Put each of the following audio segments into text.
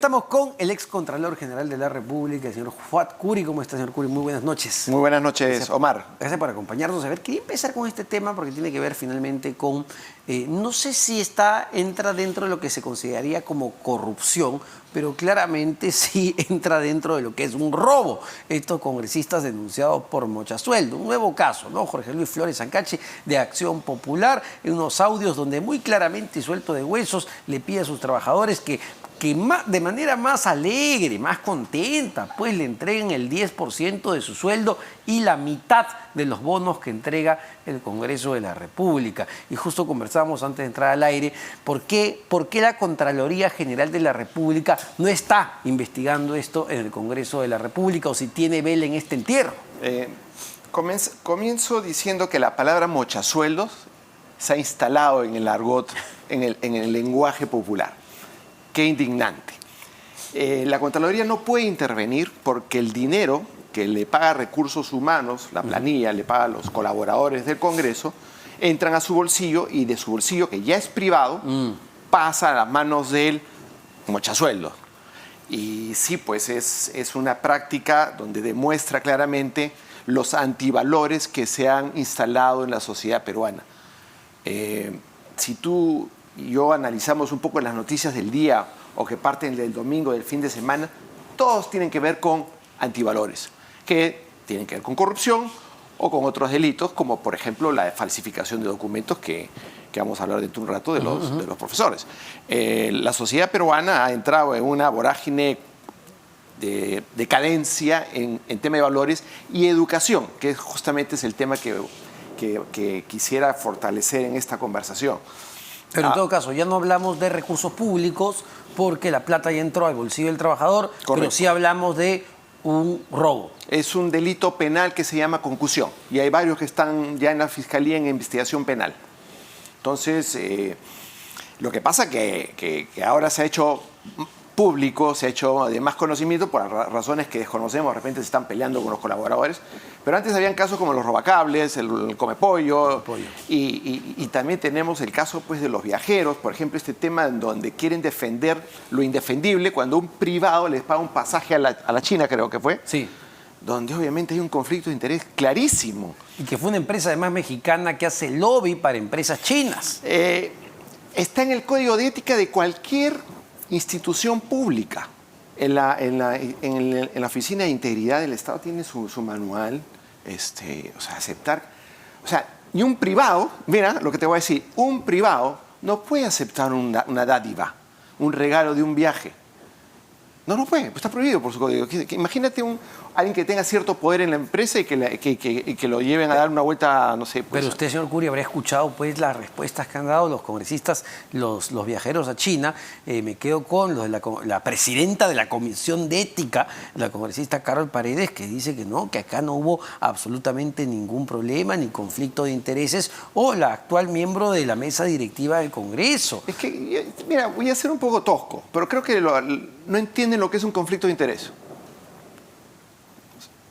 Estamos con el ex Contralor General de la República, el señor Fuad Curi. ¿Cómo está, señor Curi? Muy buenas noches. Muy buenas noches, Omar. Gracias por acompañarnos. A ver, quería empezar con este tema porque tiene que ver finalmente con, no sé si entra dentro de lo que se consideraría como corrupción, pero claramente sí entra dentro de lo que es un robo. Estos congresistas denunciados por mochasueldo. Un nuevo caso, ¿no? Jorge Luis Flores Ancachi, de Acción Popular, en unos audios donde muy claramente y suelto de huesos le pide a sus trabajadores que de manera más alegre, más contenta, pues le entreguen el 10% de su sueldo y la mitad de los bonos que entrega el Congreso de la República. Y justo conversábamos antes de entrar al aire, ¿por qué la Contraloría General de la República no está investigando esto en el Congreso de la República o si tiene vela en este entierro? Comienzo diciendo que la palabra mochasueldos se ha instalado en el argot, en el lenguaje popular. Qué indignante. La Contraloría no puede intervenir porque el dinero que le paga Recursos Humanos, la planilla, le paga a los colaboradores del Congreso, entran a su bolsillo y de su bolsillo, que ya es privado, pasa a las manos del mochasueldo. Y sí, pues es una práctica donde demuestra claramente los antivalores que se han instalado en la sociedad peruana. Si tú y yo analizamos un poco las noticias del día o que parten del domingo, del fin de semana, todos tienen que ver con antivalores, que tienen que ver con corrupción o con otros delitos, como por ejemplo la falsificación de documentos que vamos a hablar dentro de un rato de los profesores. La sociedad peruana ha entrado en una vorágine de decadencia en tema de valores y educación, que justamente es el tema que quisiera fortalecer en esta conversación. Pero en todo caso, ya no hablamos de recursos públicos porque la plata ya entró al bolsillo del trabajador, correcto, pero sí hablamos de un robo. Es un delito penal que se llama concusión y hay varios que están ya en la Fiscalía en investigación penal. Entonces, lo que pasa que ahora se ha hecho público, se ha hecho de más conocimiento por razones que desconocemos, de repente se están peleando con los colaboradores, pero antes habían casos como los robacables, el comepollo, y también tenemos el caso pues, de los viajeros, por ejemplo, este tema en donde quieren defender lo indefendible cuando un privado les paga un pasaje a la China, creo que fue, sí, donde obviamente hay un conflicto de interés clarísimo. Y que fue una empresa además mexicana que hace lobby para empresas chinas. Está en el código de ética de cualquier institución pública. En la Oficina de Integridad del Estado tiene su manual, o sea, aceptar, o sea, ni un privado, mira lo que te voy a decir, un privado no puede aceptar una dádiva, un regalo de un viaje. No lo puede, pues está prohibido por su código. Imagínate alguien que tenga cierto poder en la empresa y que lo lleven a dar una vuelta, no sé. Pues, pero usted, señor Curi, habrá escuchado pues las respuestas que han dado los congresistas, los viajeros a China. Me quedo con los de la presidenta de la Comisión de Ética, la congresista Carol Paredes, que dice que no, que acá no hubo absolutamente ningún problema, ni conflicto de intereses, o la actual miembro de la mesa directiva del Congreso. Es que, mira, voy a ser un poco tosco, pero creo que no entienden lo que es un conflicto de interés.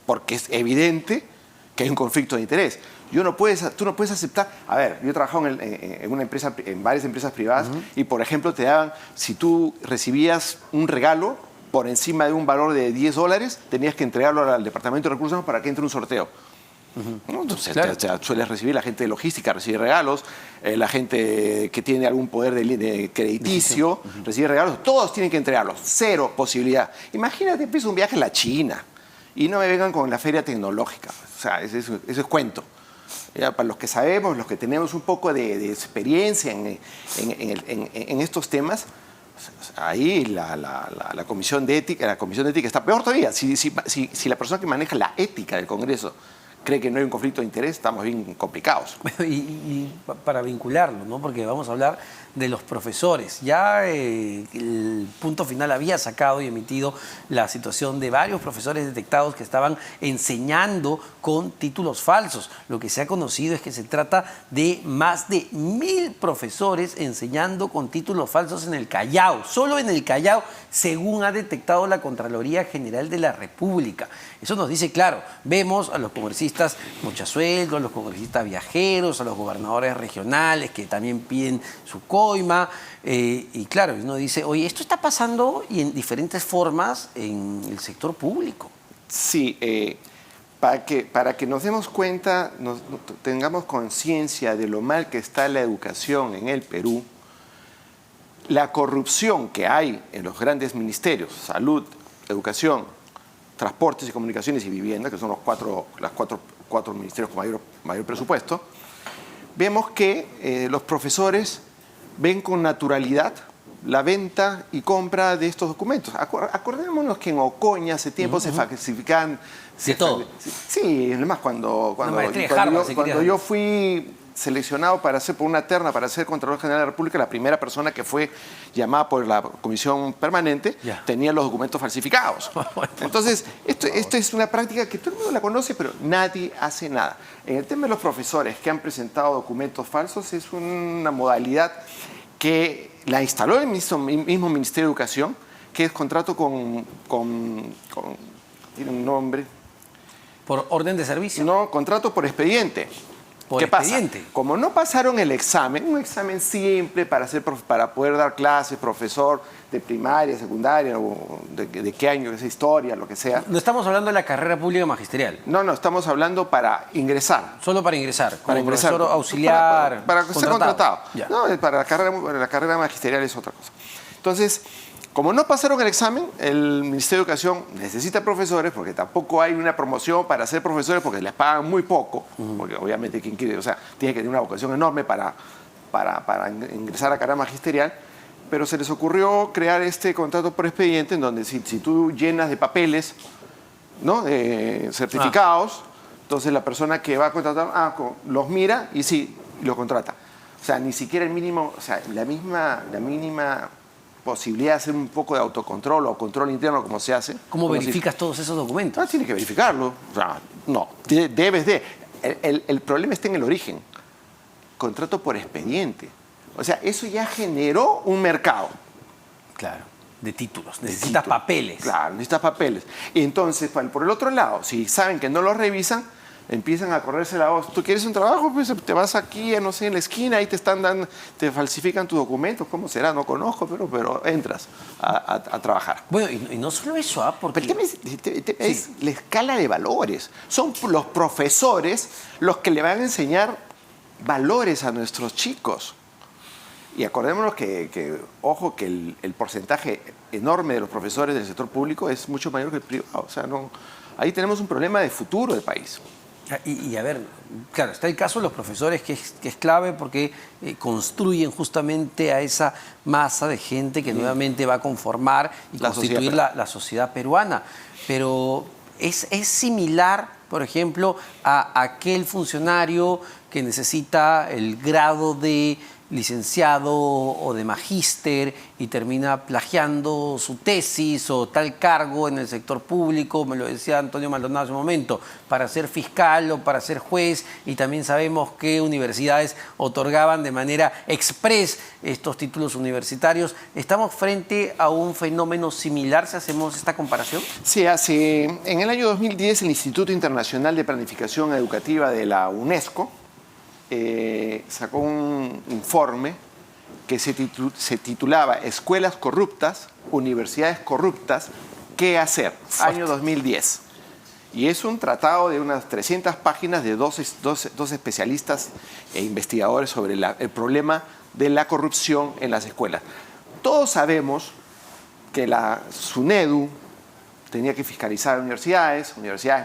Porque es evidente que hay un conflicto de interés. Tú no puedes aceptar. A ver, yo he trabajado en varias empresas privadas y, por ejemplo, te daban, si tú recibías un regalo por encima de un valor de $10, tenías que entregarlo al Departamento de Recursos Humanos para que entre un sorteo. ¿No? Entonces, claro, sueles recibir, la gente de logística recibe regalos, la gente que tiene algún poder de crediticio recibe regalos, todos tienen que entregarlos, cero posibilidad. Imagínate, empiezo un viaje a la China y no me vengan con la feria tecnológica, o sea, eso es cuento. Ya, para los que sabemos, los que tenemos un poco de experiencia en estos temas, ahí la Comisión de Ética, está peor todavía. Si la persona que maneja la ética del Congreso cree que no hay un conflicto de interés, estamos bien complicados. Y para vincularlo, ¿no? Porque vamos a hablar de los profesores. Ya el Punto Final había sacado y emitido la situación de varios profesores detectados que estaban enseñando con títulos falsos. Lo que se ha conocido es que se trata de más de 1000 profesores enseñando con títulos falsos en el Callao. Solo en el Callao, según ha detectado la Contraloría General de la República. Eso nos dice, claro, vemos a los congresistas congresistas mochasueldos, a los congresistas viajeros, a los gobernadores regionales que también piden su coima. Y claro, uno dice, oye, esto está pasando y en diferentes formas en el sector público. Sí, para que nos demos cuenta, tengamos conciencia de lo mal que está la educación en el Perú, la corrupción que hay en los grandes ministerios, salud, educación, transportes y comunicaciones y vivienda, que son los cuatro ministerios con mayor presupuesto, vemos que los profesores ven con naturalidad la venta y compra de estos documentos. Acordémonos que en Ocoña hace tiempo se falsificaban... De todo. Sí, además cuando yo fui seleccionado para hacer por una terna para ser Contralor General de la República, la primera persona que fue llamada por la Comisión Permanente tenía los documentos falsificados. Entonces, esto es una práctica que todo el mundo la conoce, pero nadie hace nada. En el tema de los profesores que han presentado documentos falsos, es una modalidad que la instaló el mismo Ministerio de Educación, que es contrato tiene un nombre. ¿Por orden de servicio? No, contrato por expediente. ¿Qué pasa? Como no pasaron el examen, un examen simple para poder dar clases, profesor de primaria, secundaria, o de qué año, esa historia, lo que sea. No estamos hablando de la carrera pública magisterial. No, estamos hablando para ingresar. Solo para ingresar, como para ingresar, profesor auxiliar. Para ser contratado. Ya. No, para la carrera magisterial es otra cosa. Entonces, como no pasaron el examen, el Ministerio de Educación necesita profesores, porque tampoco hay una promoción para ser profesores, porque les pagan muy poco, porque obviamente quien quiere, tiene que tener una vocación enorme para ingresar a la carrera magisterial, pero se les ocurrió crear este contrato por expediente, en donde si tú llenas de papeles, ¿no?, certificados, entonces la persona que va a contratar los mira y sí, lo contrata. O sea, ni siquiera el mínimo, o sea, la mínima posibilidad de hacer un poco de autocontrol o control interno, como se hace. ¿Cómo verificas todos esos documentos? Tienes que verificarlo. O sea, no, debes de. El problema está en el origen. Contrato por expediente. O sea, eso ya generó un mercado. Claro, de títulos. Necesitas papeles. Claro, necesitas papeles. Y entonces, por el otro lado, si saben que no lo revisan, empiezan a correrse la voz. ¿Tú quieres un trabajo? Pues te vas aquí, no sé, en la esquina, ahí te falsifican tus documentos. ¿Cómo será? No conozco, pero entras a trabajar. Bueno, y no solo eso, porque... Pero el tema es la escala de valores. Son los profesores los que le van a enseñar valores a nuestros chicos. Y acordémonos ojo, que el porcentaje enorme de los profesores del sector público es mucho mayor que el privado. O sea, ahí tenemos un problema de futuro del país. Y a ver, claro, está el caso de los profesores que es clave porque construyen justamente a esa masa de gente que nuevamente va a conformar y constituir la sociedad peruana. Pero es similar, por ejemplo, a aquel funcionario que necesita el grado de licenciado o de magíster y termina plagiando su tesis o tal cargo en el sector público, me lo decía Antonio Maldonado hace un momento, para ser fiscal o para ser juez, y también sabemos que universidades otorgaban de manera express estos títulos universitarios. ¿Estamos frente a un fenómeno similar si hacemos esta comparación? Sí, en el año 2010 el Instituto Internacional de Planificación Educativa de la UNESCO sacó un informe que se titulaba Escuelas corruptas, universidades corruptas, ¿qué hacer? Año 2010. Y es un tratado de unas 300 páginas de dos especialistas e investigadores sobre el problema de la corrupción en las escuelas. Todos sabemos que la SUNEDU tenía que fiscalizar universidades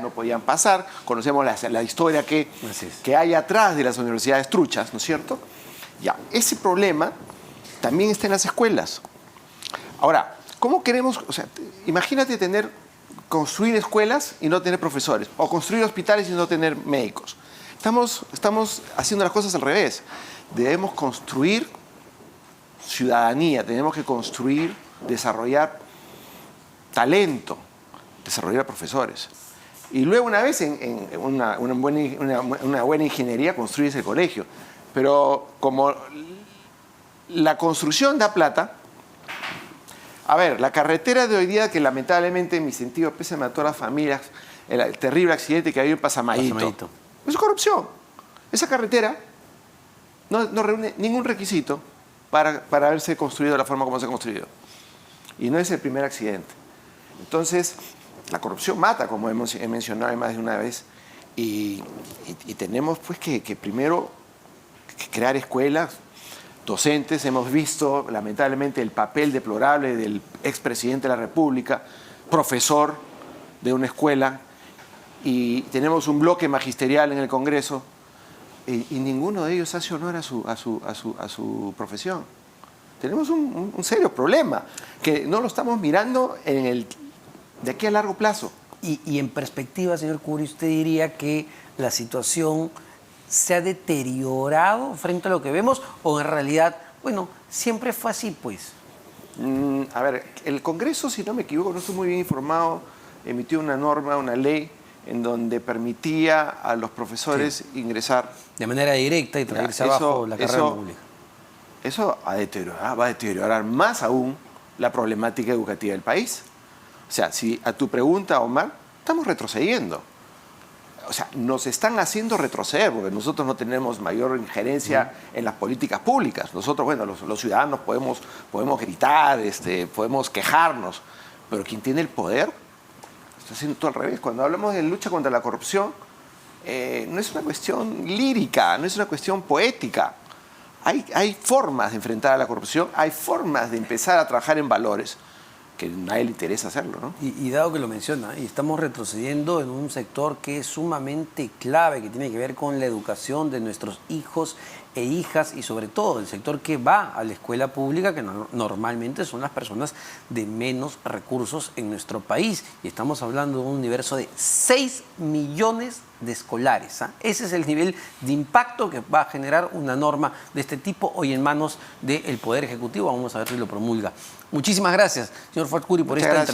no podían pasar, conocemos la historia que hay atrás de las universidades truchas, ¿no es cierto? Ya, ese problema también está en las escuelas. Ahora, ¿cómo queremos? O sea, imagínate construir escuelas y no tener profesores, o construir hospitales y no tener médicos. Estamos haciendo las cosas al revés. Debemos construir ciudadanía, tenemos que construir, desarrollar talento, desarrollar profesores. Y luego, una vez en una buena ingeniería, construyes el colegio. Pero como la construcción da plata, a ver, la carretera de hoy día, que lamentablemente, en mi sentido, pese a todas las familias, el terrible accidente que había en Pasamayito. Pasamayito. Eso es corrupción. Esa carretera no reúne ningún requisito para haberse construido de la forma como se ha construido. Y no es el primer accidente. Entonces, la corrupción mata, como he mencionado más de una vez, y tenemos pues que primero crear escuelas, docentes. Hemos visto, lamentablemente, el papel deplorable del expresidente de la República, profesor de una escuela, y tenemos un bloque magisterial en el Congreso, y ninguno de ellos hace honor a su profesión. Tenemos un serio problema, que no lo estamos mirando de aquí a largo plazo. Y en perspectiva, señor Curi, ¿usted diría que la situación se ha deteriorado frente a lo que vemos o en realidad, bueno, siempre fue así, pues? A ver, el Congreso, si no me equivoco, no estoy muy bien informado, emitió una norma, una ley, en donde permitía a los profesores ingresar De manera directa y traerse abajo la carrera pública. Eso va a deteriorar más aún la problemática educativa del país. O sea, si a tu pregunta, Omar, estamos retrocediendo. O sea, nos están haciendo retroceder porque nosotros no tenemos mayor injerencia en las políticas públicas. Nosotros, bueno, los ciudadanos podemos gritar, podemos quejarnos, pero quien tiene el poder está haciendo todo al revés. Cuando hablamos de lucha contra la corrupción, no es una cuestión lírica, no es una cuestión poética. Hay formas de enfrentar a la corrupción, hay formas de empezar a trabajar en valores que a nadie le interesa hacerlo, ¿no? Y dado que lo menciona, y estamos retrocediendo en un sector que es sumamente clave, que tiene que ver con la educación de nuestros hijos e hijas, y sobre todo el sector que va a la escuela pública, que normalmente son las personas de menos recursos en nuestro país. Y estamos hablando de un universo de 6 millones de escolares. Ese es el nivel de impacto que va a generar una norma de este tipo hoy en manos del Poder Ejecutivo. Vamos a ver si lo promulga. Muchísimas gracias, señor Fuad Curi, por esta entrevista.